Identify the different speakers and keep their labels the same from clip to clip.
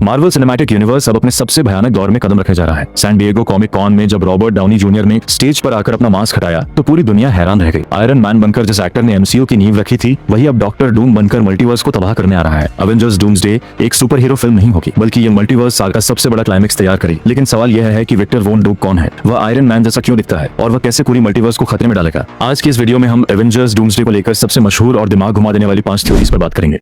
Speaker 1: Marvel cinematic universe अब अपने सबसे भयानक दौर में कदम रखे जा रहा है। सैन डिएगो कॉमिक कॉन में जब रॉबर्ट डाउनी जूनियर ने स्टेज पर आकर अपना मास्क हटाया तो पूरी दुनिया हैरान रह गई। आयरन मैन बनकर जिस एक्टर ने एमसीयू की नींव रखी थी, वही अब डॉक्टर डूम बनकर मल्टीवर्स को तबाह करने आ रहा है। एवेंजर्स डूम्सडे एक सुपर हीरो फिल्म नहीं होगी, बल्कि ये मल्टीवर्स साल का सबसे बड़ा क्लाइमेक्स तैयार करेगी। लेकिन सवाल यह है कि विक्टर वोन डूम कौन है, वह आयरन मैन जैसा क्यों दिखता है और वह कैसे पूरी मल्टीवर्स को खतरे में डालेगा। आज की इस वीडियो में हम एवेंजर्स डूम्सडे को लेकर सबसे मशहूर और दिमाग घुमा देने वाली 5 थ्योरीज पर बात करेंगे।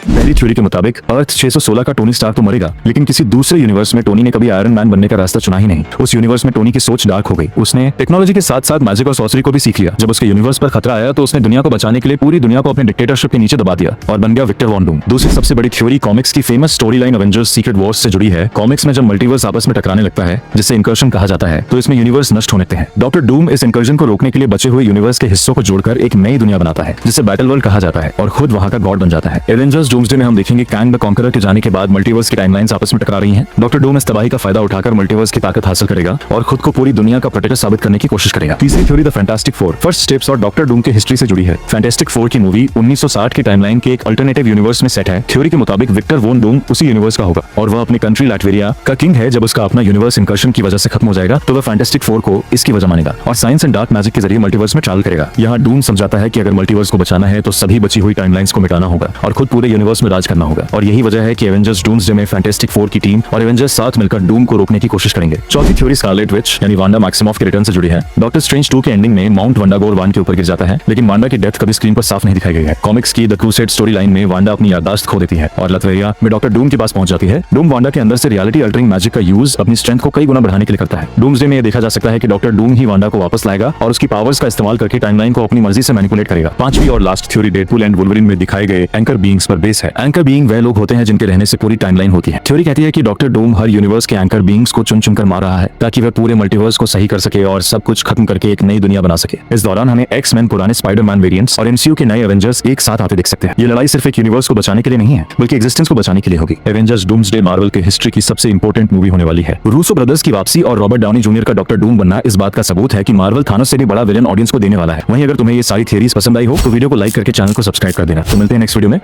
Speaker 1: पहली थ्योरी के मुताबिक अर्थ 616 का टोनी स्टार्क तो मरेगा, लेकिन किसी दूसरे यूनिवर्स में टोनी ने कभी आयरन मैन बनने का रास्ता चुना ही नहीं। उस यूनिवर्स में टोनी की सोच डार्क हो गई। उसने टेक्नोलॉजी के साथ साथ मैजिक और सॉर्सरी को भी सीख लिया। जब उसके यूनिवर्स पर खतरा आया तो उसने दुनिया को बचाने के लिए पूरी दुनिया को अपने डिक्टेटरशिप के नीचे दबा दिया और बन गया विक्टर वॉन डूम। दूसरी सबसे बड़ी थ्योरी कॉमिक्स की famous story line Avengers secret Wars से जुड़ी है। कॉमिक्स में जब मल्टीवर्स आपस में टकराने लगता है, जिसे इंकर्शन कहा जाता है, तो इसमें यूनिवर्स नष्ट होने लगते हैं। डॉक्टर डूम इस इंकर्शन को रोकने के लिए बचे हुए यूनिवर्स के हिस्सों को जोड़कर एक नई दुनिया बनाता है, जिसे बैटल वर्ल्ड कहा जाता है, और खुद वहां का गॉड बन जाता है। एवेंजर्स डूम्सडे में हम देखेंगे कैंग द कॉन्करर के जाने के बाद मल्टीवर्स की टाइमलाइंस आपस में टकरा रही हैं। डॉक्टर डूम इस तबाही का फायदा उठाकर मल्टीवर्स की ताकत हासिल करेगा और खुद को पूरी दुनिया का प्रोटेक्टर साबित करने की कोशिश करेगा। तीसरी theory the fantastic four first steps और डॉक्टर डूम के हिस्ट्री से जुड़ी है। फैंटास्टिक फोर की मूवी 1960 की टाइमलाइन के एक अल्टरनेटिव यूनिवर्स में सेट है। थ्योरी के मुताबिक विक्टर वोन डूम उसी यूनिवर्स का होगा और वह अपनी कंट्री लैटवेरिया का किंग है। जब उसका अपना यूनिवर्स इंकर्शन की वजह से खत्म हो जाएगा तो वह फैंटास्टिक फोर को इसकी वजह मानेगा और साइंस एंड डार्क मैजिक के जरिए मल्टीवर्स में ट्रैवल करेगा। यहाँ डूम समझाता है कि अगर मल्टीवर्स को बचाना है तो सभी बची हुई टाइमलाइंस को मिटाना होगा और खुद पूरे यूनिवर्स में राज करना होगा। और यही वजह है कि एवेंजर्स डूम्सडे में फैंटास्टिक फोर की टीम और एवेंजर्स साथ मिलकर डूम को रोकने की कोशिश करेंगे। चौथी थ्योरी स्कारलेट विच यानी वांडा मैक्सिमॉफ के रिटर्न से जुड़ी है। डॉक्टर स्ट्रेंज 2 के एंडिंग में माउंट वंडागोर वान के ऊपर गिर जाता है, लेकिन वांडा की डेथ कभी स्क्रीन पर साफ नहीं दिखाई गई है। कॉमिक्स की द क्रूसेड स्टोरी लाइन में वांडा अपनी याददाश्त खो देती है और लैटवेरिया में डॉक्टर डूम के पास पहुंच जाती है। डूम वांडा के अंदर से रियलिटी अल्टरिंग मैजिक का यूज अपनी स्ट्रेंथ को कई गुना बढ़ाने के लिए करता है। डूम्सडे में यह देखा जा सकता है कि डॉक्टर डूम ही वांडा को वापस लाएगा और उसकी पावर्स का इस्तेमाल करके टाइमलाइन को अपनी मर्जी से मैनिपुलेट करेगा। पांचवी और last theory Deadpool and Wolverine में दिखाए गए एंकर बीइंग्स पर बेस है। एंकर बीइंग वह लोग होते हैं जिनके रहने से पूरी टाइमलाइन होती है। थ्योरी कहती है कि डॉक्टर डूम हर यूनिवर्स के एंकर बीइंग्स को चुन चुनकर मार रहा है ताकि वह पूरे मल्टीवर्स को सही कर सके और सब कुछ खत्म करके एक नई दुनिया बना सके। इस दौरान हमें एक्स-मैन, पुराने स्पाइडरमैन वेरिएंट्स और एमसीयू के नए एवेंजर्स एक साथ आते दिख सकते हैं। ये लड़ाई सिर्फ एक यूनिवर्स को बचाने के लिए नहीं है, बल्कि एग्जिस्टेंस को बचाने के लिए होगी। एवेंजर्स डूम्सडे मार्वल के हिस्ट्री की सबसे इंपॉर्टेंट मूवी होने वाली है। रूसो ब्रदर्स की वापसी और रॉबर्ट डाउनी जूनियर का डॉक्टर डूम बनना इस बात का सबूत है कि मार्वल थानोस से भी बड़ा विलेन ऑडियंस को देने वाला है। वहीं अगर तुम्हें ये सारी थियरीज पसंद आई हो तो वीडियो को लाइक करके चैनल को सब्सक्राइब कर देना। तो मिलते हैं नेक्स्ट वीडियो में।